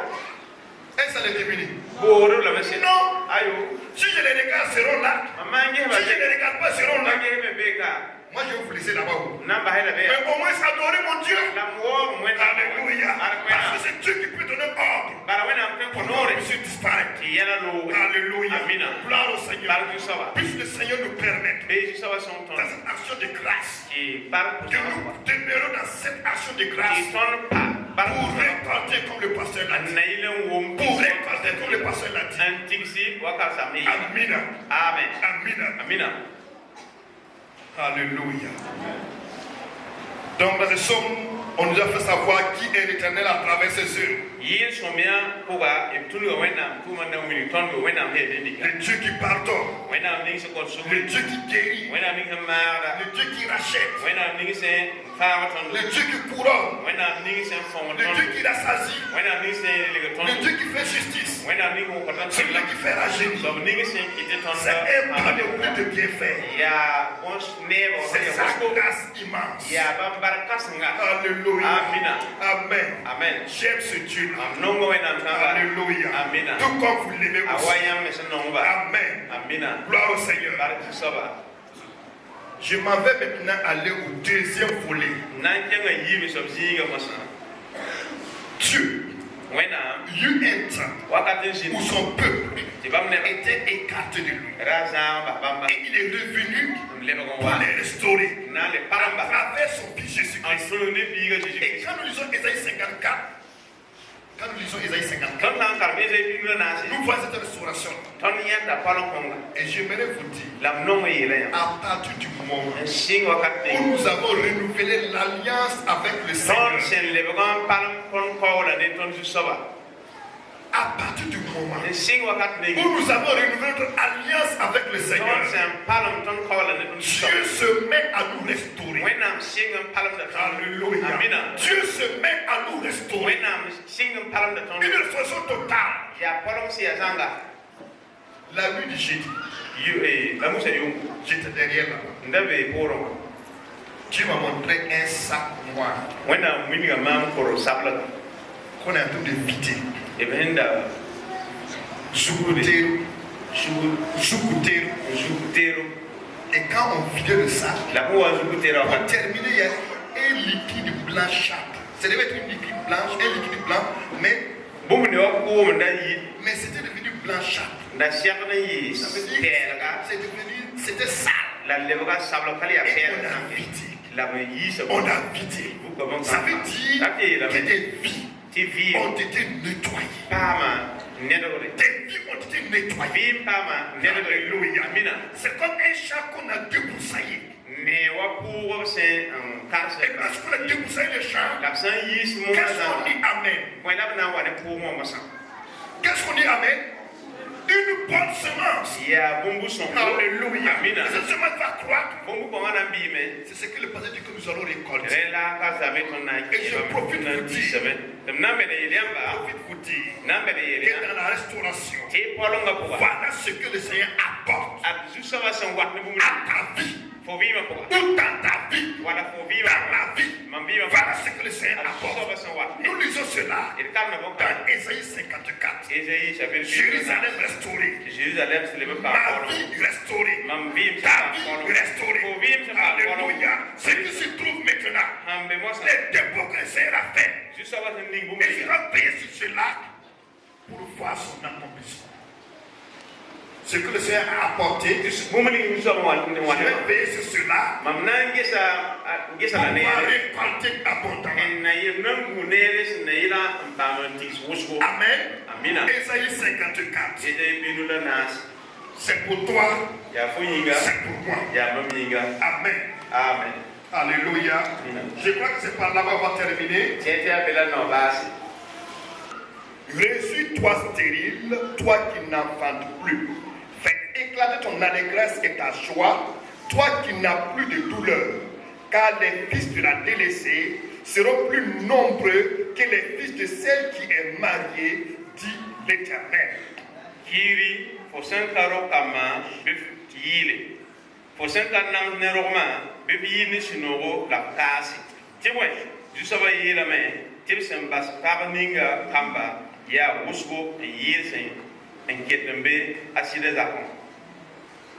Et ça les diminue. bodo la mesi Non. ayo Si je les regarde, seront là. amange ba Si je ne les regarde pas, seront là. bange me beka Moi, je vais vous laisser là-bas. namba hela be Mais au moins, adorer mon Dieu. la mo mo na Alléluia. Parce que c'est Dieu qui peut donner ordre bara wena mpe pour konore qu'on puisse disparaître. ti yala lo Alléluia. amina Gloire au Seigneur. bar du sawa Puisse le Seigneur nous permettre, be ju sawa son ton dans cette action de grâce, ti bar ku que sawa nous demeurons dans cette action de grâce ti ton pa bar pour ku récolter comme le pasteur l'a dit. na ile wom Pour récolter comme le pasteur l'a dit. antiksi waka sami Amina. amen Amina. amina Alléluia. Donc dans ce somme, on nous a fait savoir qui est l'Éternel à travers ses œuvres. yin somia ko ba e tulu wena tu man na wili ton go wena he de dika Le Dieu qui pardonne, wena ni se ko so le Dieu qui guérit, wena ni ka mara le Dieu qui rachète, wena ni se le Dieu qui couronne, wẽnnaam ning sẽn fõngd le Dieu tõnd qui rassasie, wẽnnaam ning sẽn leg le tõnd Dieu qui fait justice, wẽnnaam ning wʋkd tõnd celui qui fait rajeunir. sob ning sẽn kɩt tɩ tõnd C'est un panoplie de bienfaits. yaa bõs neebã C'est sa grâce immense. yaa bãmb bark-kãsenga. Alléluia. Amina. Amen. Amen. J'aime ce Dieu-là. Mam nongo wẽnnaam tãnga. Alléluia. Amina. Tout comme vous l'aimez A wa aussi. yãmb me sẽn nongba. Amen. Amina. Gloire au Seigneur. Bark soaba. Je m'en vais maintenant aller au deuxième volet. Na n kẽnga yiime sob zĩiga mosã. Dieu, wẽnnaam il y eut un temps wakat n zĩnd où son peuple tɩ bãmb neb était écarté de lui. ra zãag bãmba Et il est revenu n lebg n pour wa les restaurer na n le à paramba travers son fils n Jésus-Christ. tʋlg ne biiga Et Jésus-Christ. quand nous lisons Ésaïe 54, quand nous lisons Ésaïe 54, tõnd sã n karem Ezayi piigã naase nous voyons cette restauration. tõnd yãnda palem kõnga Et j'aimerais vous dire, la b nong n yeela yã à partir du moment n sɩng wakat où ne nous avons renouvelé l'alliance avec le Seigneur, tõnd sẽn lebg n palem kõn kaoola ne tõnd zu-soaba à partir du moment n sɩng wakat ne où nous avons renouvelé notre alliance avec le Seigneur, tõnd sẽn palem tõnd kaoola ne tõnd zu-soaba Dieu se met à nous restaurer. wẽnnaam sɩng n palemda tõnd Alléluia. amina Dieu se met à nous restaurer. wẽnnaam sɩng n palemda tõnd Une restauration totale. yaa palem sẽn yaa zãnga La nuit du jeudi, la musa yʋngu j'étais derrière là. n da bee poorẽ Dieu m'a montré un sac noir wẽnnaam wilga maam kor sablga qu'on est en train de vider. b sẽn da sugde Zoukoutero, sugd zoukoutero. n zug teero Et quand on vidait le sac, la pʋ wa zug teera pour wakat terminer, il y a un liquide blanchâtre. Ça devait être une liquide blanche, un liquide blanc, mais bũmb ne wa koom n da yɩ c'était devenu blanchâtre. n da segd n yɩ Ça veut dire pɛɛlga que c'était sale. la lebga sabl kal yaa Et pɛɛlga on a sãn vidé. la b yiisa On a vidé. buka bõn Ça veut dire la tɩ yeelame que des vies tɩ vɩɩm ont été nettoyées. paama nedgre Des vies ont été nettoyées. vɩɩm paama nedgre Alléluia. amina C'est comme un champ qu'on a débroussaillé. ne wa pʋʋg b sẽn karsẽ Et parce qu'on a débroussaillé le champ, la b sã n yiis mõa qu'est-ce qu'on zãma dit Amen? bõe la b na n wa ne pʋʋg mõ mosã Qu'est-ce qu'on dit Amen? Une bonne semence. yaa bũmbu sõngo Alléluia. amina Et cette semence va croître. bũmbu kõngã na n biime C'est ce que le pasteur dit que nous allons récolter. rẽ la ka zame tõnd na n kɩɩbame na n diisame tɩ b na n be ne yel yãmba Je vais vous dire na n be ne yel que yã dans la restauration, tɩ pɔlenga pʋga voilà ce que le Seigneur apporte a zu-soabã sẽn wat ne bũmb à ta vie fo vɩɩmã pʋga ou dans ta vie, wala fo vɩɩmã dans ma vie. mam vɩɩmã Voilà pʋga ce que le Seigneur a apporte. zu-soabã sẽn wat Nous lisons cela d karemda bõn-kãm dans Ésaïe 54. Esaïe chapitre 4 Jérusalem restaurée, Jérusalem se lebe pa ma pɔlɔ vie restaurée, mam vɩɩm sẽn ta pa vie pɔlɔ restaurée. fo vɩɩm sẽn pa pɔlɔ Alléluia. Ce qui se trouve maintenant, sãn be mosã les dépôts que le Seigneur a fait, zu-soabã sẽn ning bũmb et il ning va payer sur cela pour voir son accomplissement. Ce que le Seigneur a apporté, bũmb ning zu-soabã wa ne wa je vais payer sur cela. mam na n gesa la On va neere récolter abondamment. n na yel na n gu neere sẽn na yɩla n paam n tigs wʋsgo Amen. amina Ésaïe 54. Esaïe pinu la naas C'est pour toi, yaa fo yĩnga c'est pour moi. yaa mam yĩnga Amen. amen Alléluia. Je crois que c'est par là-bas qu'on va terminer. tɩ tɩ a be la nao baase Réjouis-toi stérile, toi qui n'enfantes plus. Fais éclater ton allégresse et ta joie, toi qui n'as plus de douleur. Car les fils de la délaissée seront plus nombreux que les fils de celle qui est mariée, dit l'Éternel. kiiri fo sẽn ka rokame bɩ tɩ yɩɩle fo sẽn ka nams ne rogmã bɩ b yɩɩ ne sũ-noogo la b kaase tɩ bõe zu-soabã yeelame tɩ b sẽn bas pag ninga kamba yaa wʋsgo n yɩɩd sẽn n ket n be a sɩda zakẽ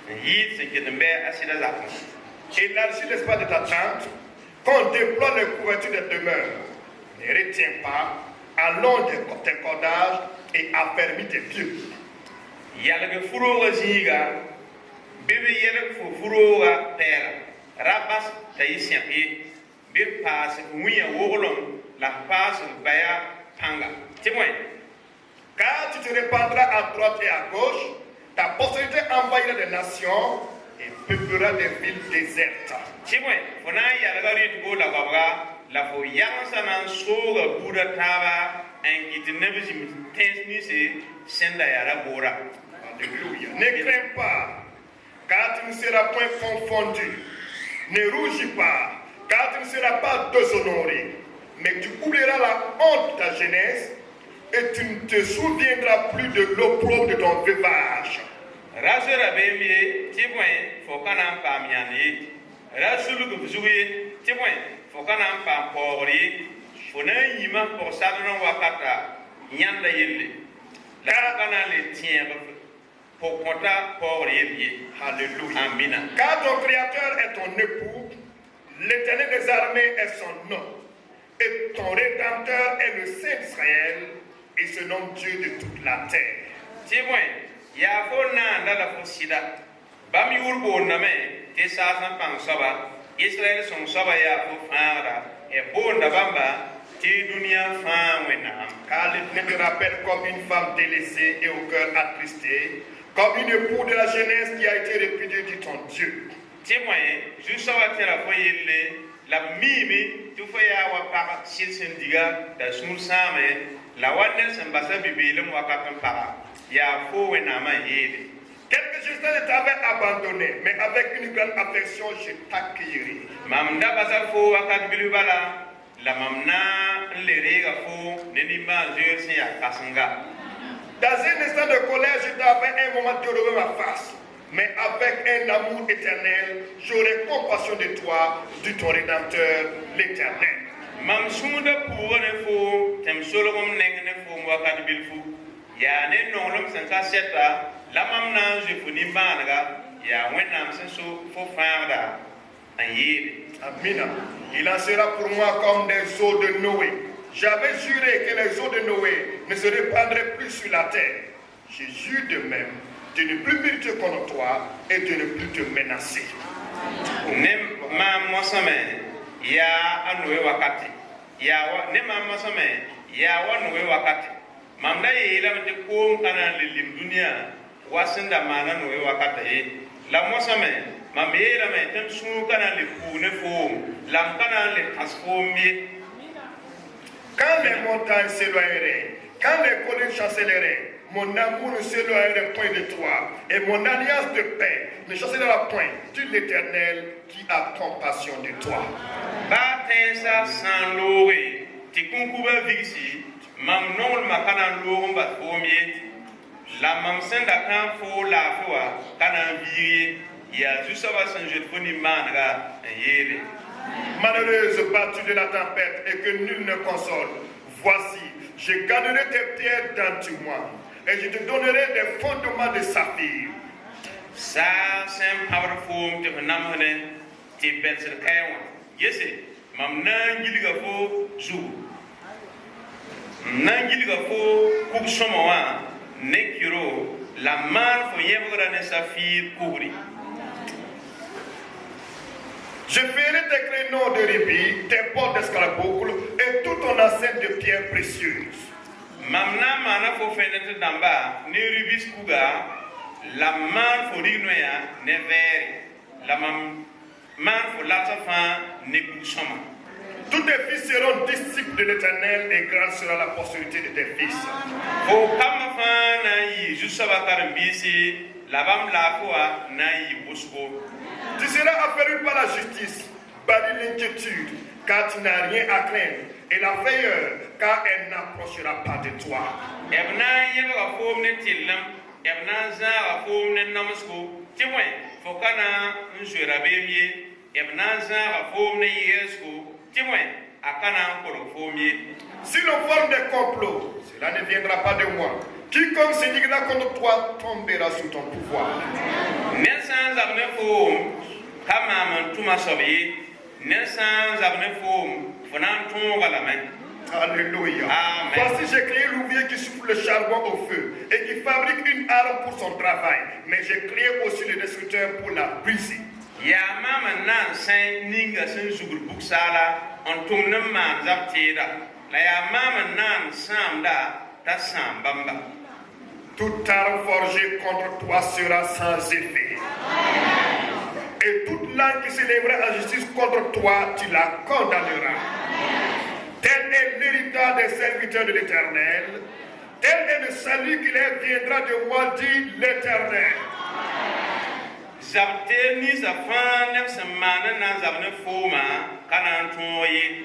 n yɩɩd sẽn ket n be a sɩda zakẽ Élargis l'espace de ta tente, qu'on déploie les couvertures des demeures. Ne retiens pas, allonge tes cordages et affermis tes pieds. yalg fu-roogã zĩiga bɩ b yɛlg fo fu-roogã pɛɛra ra bas t'a yɩ sẽk ye bɩ b paas wĩyã woglem la b paas b baya pãnga tɩ bõe Car tu te répandras à droite et à gauche, ta postérité envahira des nations et peuplera des villes désertes. tɩ bõe fo na n yalga rɩtgo la goabga la fo yagsã na n sooga buudã taaba n kɩt neb zĩm tẽns ninse sẽn da yaa ra boora Alléluia. Ne crains pas, car tu ne seras point confondu. Ne rougis pas, car tu ne seras pas déshonoré, mais tu oublieras la honte de ta jeunesse et tu ne te souviendras plus de l'opprobre de ton veuvage. Rasura bemie, tibouin, faut qu'on en parle miani. Rasulu que vous jouez, tibouin, faut qu'on en parle pourri. Faut n'en y ma pour ça de non wakata, yanda yelle. La canal les tient pour compta pourri. Alléluia. Amina. Car ton Créateur est ton époux, l'Éternel des armées est son nom, et ton Rédempteur est le Saint d'Israël, et se nomme Dieu de toute la terre. Tibouin, ya faut n'en la fosida. Bam yurbo name, te sa san pang saba, Israël son saba ya faut fara, et bon d'abamba. Car l'Éternel te rappelle comme une femme délaissée et au cœur attristé, comme une épouse de la jeunesse qui a été répudiée de ton Dieu. Témoin, je savais la foyer la mimi, tu fais à wapara, s'il se diga, da soul same, la wadne s'embassa bibi, le moi para, ya faux et nama yéde. Quelques instants, je t'avais abandonné, mais avec une grande affection, je t'accueillerai. Mamda basa faux wakat bilubala. La mamna l'erega fo nenima je ya kasanga. Dans un instant de colère, je t'avais un moment de relever ma face. Mais avec un amour éternel, j'aurai compassion de toi, de ton Rédempteur, l'Éternel. Mam sunda pour ne fo, tem solo comme nengene fo wakat bilfu. Ya ne nonglam sanka seta, la mamna je funi managa, ya wenam senso fo fanda. Amina. Il en sera pour moi comme des eaux de Noé. J'avais juré que les eaux de Noé ne se répandraient plus sur la terre. J'ai juré de même de ne plus militer contre toi et de ne plus te menacer. Ne ma mosame ya anoe wakati. Ya wa ne ma mosame ya wa noe wakati. Mamda yela mte ko kana lilim dunia wasinda mana noe wakati. La mosame mamela me tem su kana le ne fo lam kana le transformer. Quand les montagnes s'éloigneraient, quand les collines chancelleraient, mon amour ne s'éloignerait point de toi, et mon alliance de paix ne chancellera point de l'Éternel qui a compassion de toi. Batensa sans loré, ti kunkuba vixi, mam non makana lorum bat pomie, la mam senda kan fo la foi, kana vie. Malheureuse battue de la tempête et que nul ne console, voici, je garderai tes pierres d'antimoi et je te donnerai des fondements de saphir. Ça, c'est un peu de namone, tu belles caillons. Yes, mam nangiliga fo zou. Nangiliga fo cook somoa, nekiro, la man fo yebra ne saphir couvri. Je ferai tes créneaux de rubis, tes portes d'escarboucle et tout ton enceinte de pierres précieuses. Mamna mana fo fenêtre d'amba, ne rubis kuga, la man fo rignoya, ne vere, la man fo latafan, ne kusoma. Tous tes fils seront disciples de l'Éternel et grande sera la postérité de tes fils. Fo kamafan na yi, jusabakar bisi, la bam la foa na yi wusko. Tu seras affaibli par la justice, banni l'inquiétude, car tu n'as rien à craindre, et la frayeur, car elle n'approchera pas de toi. Ebna yebga fom ne tillam, ebna za fom ne namasko, tiwen, fokana njura bemie, ebna za fom ne yesko, tiwen, akana kolo fomie. Si l'on forme des complots, cela ne viendra pas de moi. Quiconque s'indignera contre toi tombera sous ton pouvoir. Nelsan zabne fom, kama man tuma sobi, nelsan zabne fom, fonan tonga la main. Alléluia. Amen. Voici, j'ai créé l'ouvrier qui souffle le charbon au feu et qui fabrique une arme pour son travail. Mais j'ai créé aussi le destructeur pour la briser. Ya mama nan sen ninga sen zugur buksala, on tumnam man zaptida. La ya mama nan samda, ta sambamba. Toute arme forgée contre toi sera sans effet. Et toute langue qui s'élèvera en justice contre toi, tu la condamneras. Tel est l'héritage des serviteurs de l'Éternel. Tel est le salut qui leur viendra de moi, dit l'Éternel. Zabte ni zafan nem samana na zabne foma kana toye.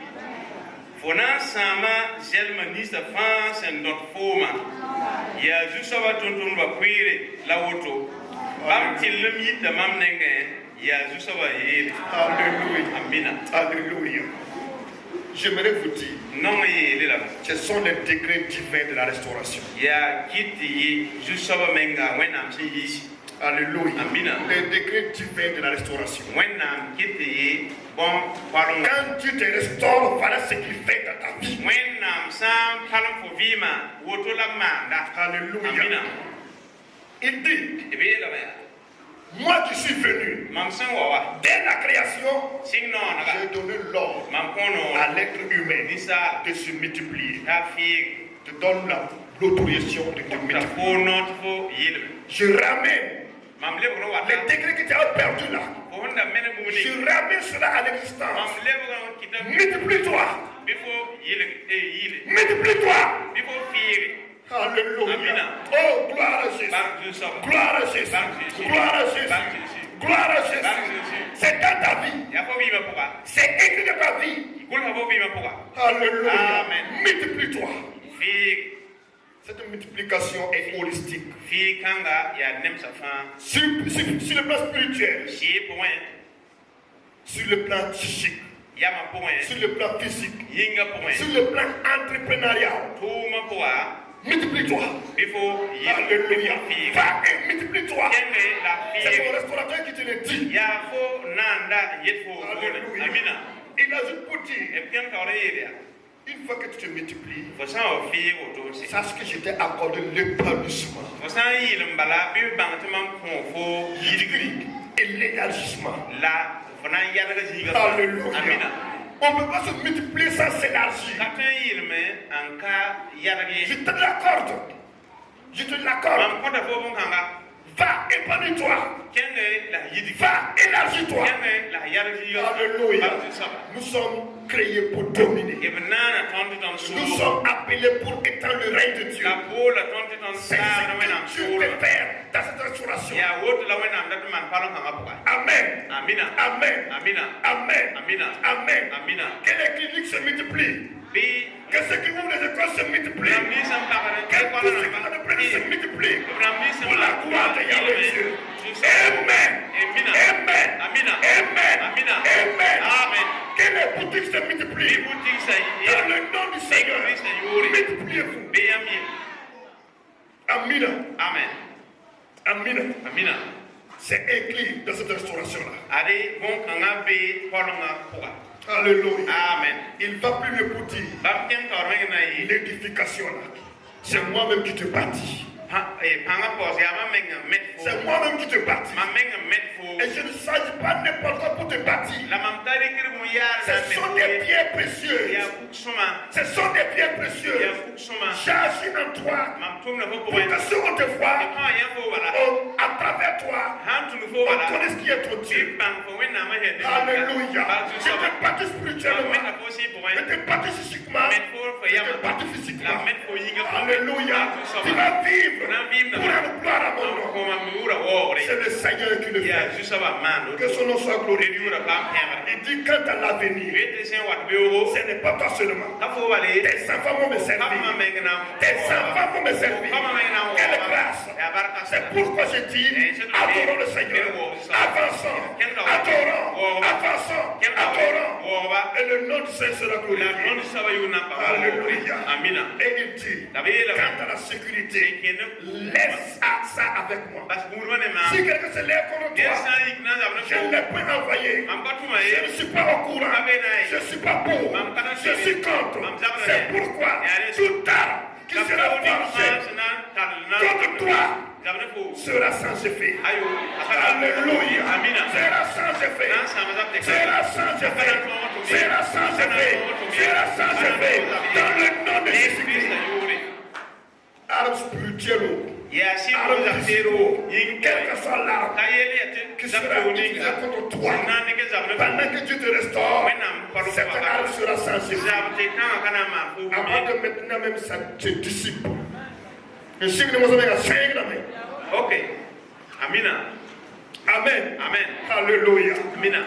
Fona sama zelma ni zafan sen dot foma. Ya jusaba tontun ba kwire la woto. Bam tilum yita mam nenge ya jusaba yele. Alléluia. Amina. Alléluia. J'aimerais vous dire, Non yele la. ce sont les degrés divins de la restauration. Ya kiti jusaba menga wenam si yisi. Alléluia. Amina. Les degrés divins de la restauration. Wenam kiti bon parong. Quand Dieu te restaure, voilà ce qu'il fait dans ta vie. Wenam sam palam fo vima woto la manda. Alléluia. Amina. Il dit, Ebe la maya. moi qui suis venu, Mam san wawa. dès la création, Sing no naga. j'ai donné l'ordre Mam kono à l'être humain nisa de se multiplier. ta fi Je donne l'autorisation de te ta multiplier. fo not fo yele. Je ramène Mam le bro wata. les degrés que tu as perdus là. Fo honda mena mumuni. Je ramène cela à Mam l'existence. le bro kita Multiplie-toi. before yele yele. Multiplie-toi. Before fi Alléluia. Amina. Oh, gloire à Jésus. bar ju saba. Gloire à Jésus. Bar Jésus. Gloire à Jésus. Bar Jésus. Gloire à Bar Jésus. Jésus. C'est dans ta vie. Ya fo vima poka. C'est écrit dans ta vie. Kul ha fo vima poka. Alléluia. Amen. Multiplie-toi. Fi Cette multiplication est holistique. fi kanga ya nem sa fa. Sur le plan spirituel, Si point sur le plan psychique, ya ma point. sur le plan physique, Yinga point. sur le plan entrepreneurial. Tuma poa. Multiplie-toi. Before yele. Alléluia. Fi. Va et multiplie-toi. Kenge la C'est fi. ton restaurateur qui te le dit. Ya fo nanda yet fo. Alléluia. Amina. Il ajoute pour dire, E bien kawre yele. une fois que tu te multiplies, Fo san o fi woto se. sache que je t'ai accordé l'épanouissement, Fo san yele mbala bi bang tumam fo yirigri. et l'élargissement. La fo na yadaga jiga. Alléluia. Amina. On ne peut pas se multiplier sans s'élargir. Katan yele me anka Je yadagi. te l'accorde. Je te l'accorde. Mam kota fo bon kanga. Va, épanouis-toi. Kenge la yidigi. Va, élargis-toi. Kenge la yadagi. Alléluia. Bar ju saba. Nous sommes créés pour dominer. Yebe nana tonti ton Nous su. sommes appelés pour étendre le règne de Dieu. La bola tonti ton C'est sa na ce wenam que Dieu su. peut faire dans cette restauration. Ya woto la wenam dat man palon kanga poka. Amen. Amina. Amen. Amina. Amen. Amina. Amen. Amina. Que les cliniques se multiplient. Bi Que ceux qui ouvrent les écoles se multiplient. Ramni sam pakare. Que tous ceux qui entreprennent se multiplient. Ramni sam Pour la gloire de Yahweh Dieu. Amen. Amina. Amen. Amina. Amen. Amina. Amen. Amen. Que les boutiques se multiplient. Bibuti sa Dans ya. le nom du Seigneur. Multipliez-vous. Be yami. Amina. Amen. Amina. Amina. C'est écrit dans cette restauration-là. Ade bon kanga be kolonga poka. Alléluia. Amen. Il va plus me dire Bam ken torme na yi. l'édification là. C'est moi-même qui te bâtis. Panga pos ya ma menga met fo. C'est moi-même qui te bâtis. Ma menga met fo. Et je ne change pas n'importe quoi pour te bâtir. La mam tari kir mu yar na Ce sont des met. pierres Ya précieuses. kuksuma. Ce sont des pierres Ya précieuses. kuksuma. Chargées en toi. Mam tum na fo Pour poe. que ceux on te voit, Ha ya fo wala. à travers toi, Han tu fo on wala. connaît ce qui est ton Bi Dieu. bang fo wen na ma he. Alléluia. Ba ju Je saba. te bâtis Ma spirituellement. men na fo si poe. Je te bâtis physiquement. Met fo fo Je ya te ma. bâtis La physiquement. met fo yinga. Alléluia. Tu vas vivre pour la gloire à mon nom. Ko ma mi ura wo re. C'est le Seigneur qui le Ya fait. ju saba man. Que son nom soit glorifié. Re ura pam hemra. Il dit quant à l'avenir, Wete sen wat be wo. ce n'est pas toi seulement. Ka fo wale. Tes enfants vont me Kama servir. menga na. Tes enfants vont me servir. Kama menga na wo. Quelle grâce. Ya baraka. C'est pourquoi je dis, adorons le Seigneur. Avançons. Adorons. Avançons. Adorons. Wo ba. Et le nom du Seigneur sera La glorifié. non saba yu na pa. Alléluia. Amina. Et il dit, La be la. quant à la sécurité, laisse ça avec moi. Bas burma ne ma. Si quelqu'un se lève contre toi, Yesa ikna zabna je ne l'ai point envoyé. Am patuma Je ye. ne suis pas au courant. Je ne suis pas pour. Je suis contre. C'est pourquoi toute arme qui sera forgée contre toi Zabna fo. sera sans effet. Ayo. Alléluia. Amina. Sera sans effet. Nan sama zabte. Sera sans effet. Sera sans effet. Sera sans effet. Dans le nom de Jésus-Christ. Arme spirituelle. Ya si ko zabtero. Yin Quelle que soit l'arme Kayele yate. qui sera Zabte utilisée uninga. contre toi, Nan ne ke zabna fo. pendant que Dieu te restaure, cette arme sera sans effet. Zabte kan kana ma fo. Avant de maintenant même ça te dissipe. Et si vous ne savez pas, c'est Okay. Amina. Amen. Amen. Alléluia. Mina.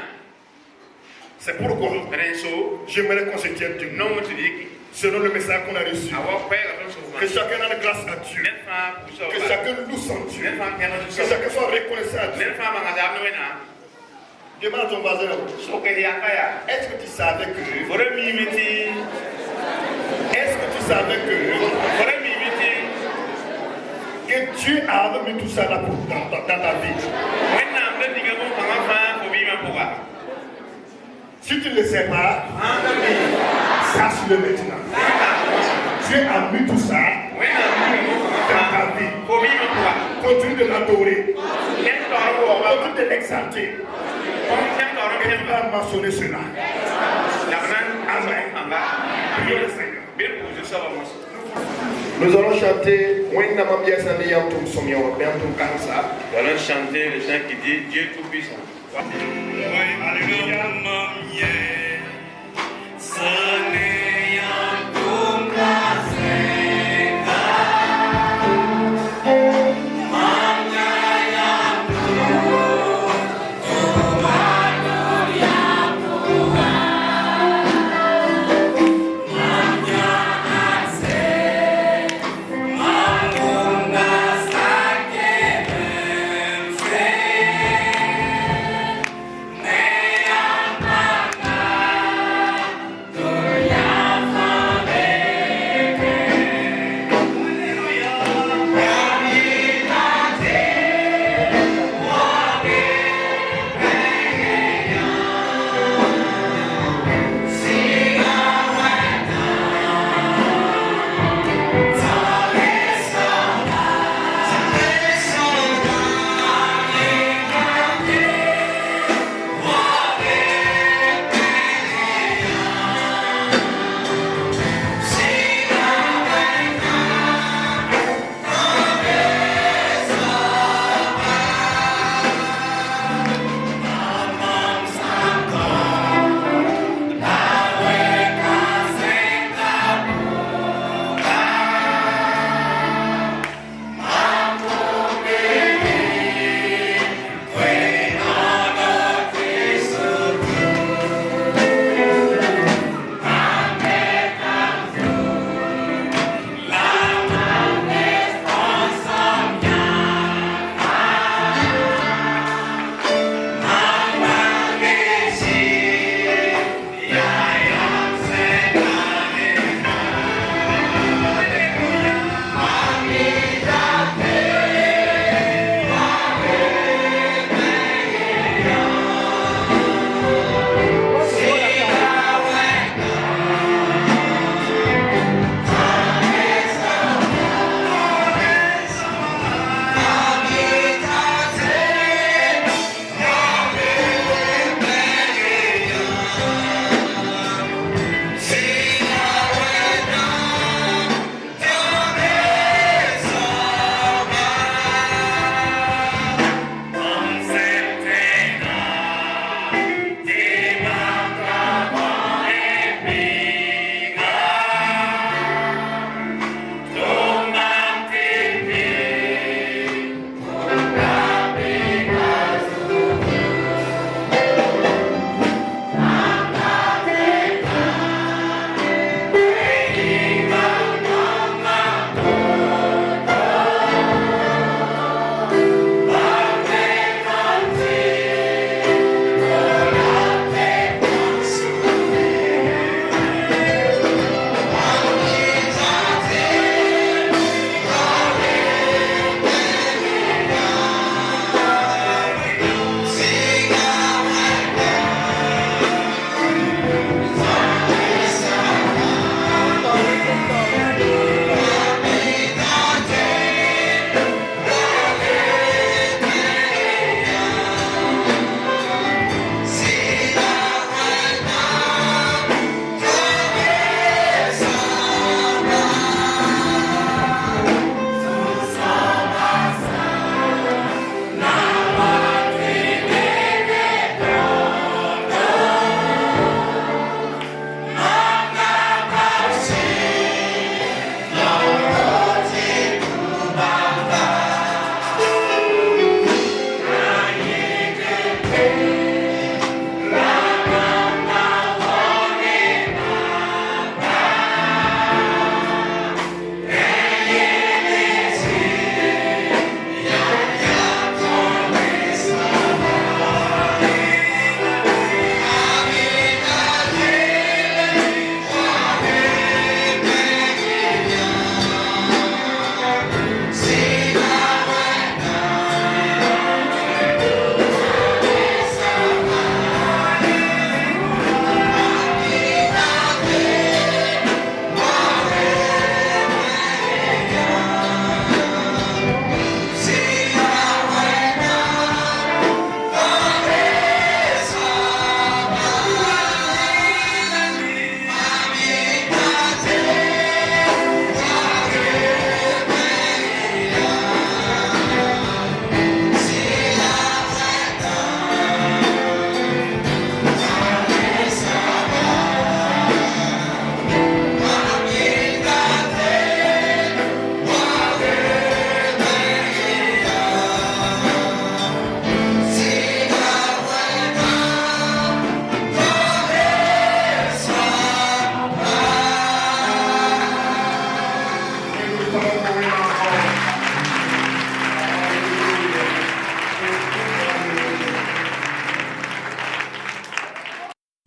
C'est pourquoi Renso. j'aimerais qu'on se tienne debout. Non tu dis Selon le message qu'on a reçu. awa kwega renso. Que chacun rende grâce à Dieu. Nefa puso. Que chacun loue son Dieu. Nefa kena Que puso. chacun soit reconnaissant à Dieu. Nefa mangada wena. Demande à ton voisin. Soke yakaya. Est-ce que tu savais que Fore mimiti. Est-ce que tu savais Fore mimiti. que Dieu a mis tout ça là dans ta vie? Wena mbe diga bon panga ko bima poka. Si tu ne le sais pas, sache-le maintenant. Dieu a mis tout ça dans ta vie. Continue de l'adorer. Continue de l'exalter. Et tu vas mentionner cela. Amen. Prions le Seigneur. Nous allons chanter Nous allons chanter le chant qui dit Dieu Tout-Puissant. Alléluia. Gloria.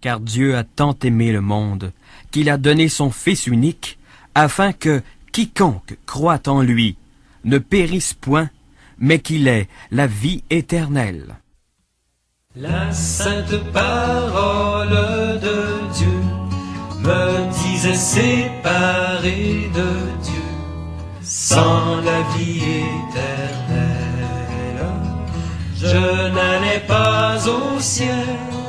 Car Dieu a tant aimé le monde, qu'il a donné son Fils unique, afin que quiconque croit en lui ne périsse point, mais qu'il ait la vie éternelle. La sainte parole de Dieu me disait séparé de Dieu, sans la vie éternelle, je n'allais pas au ciel.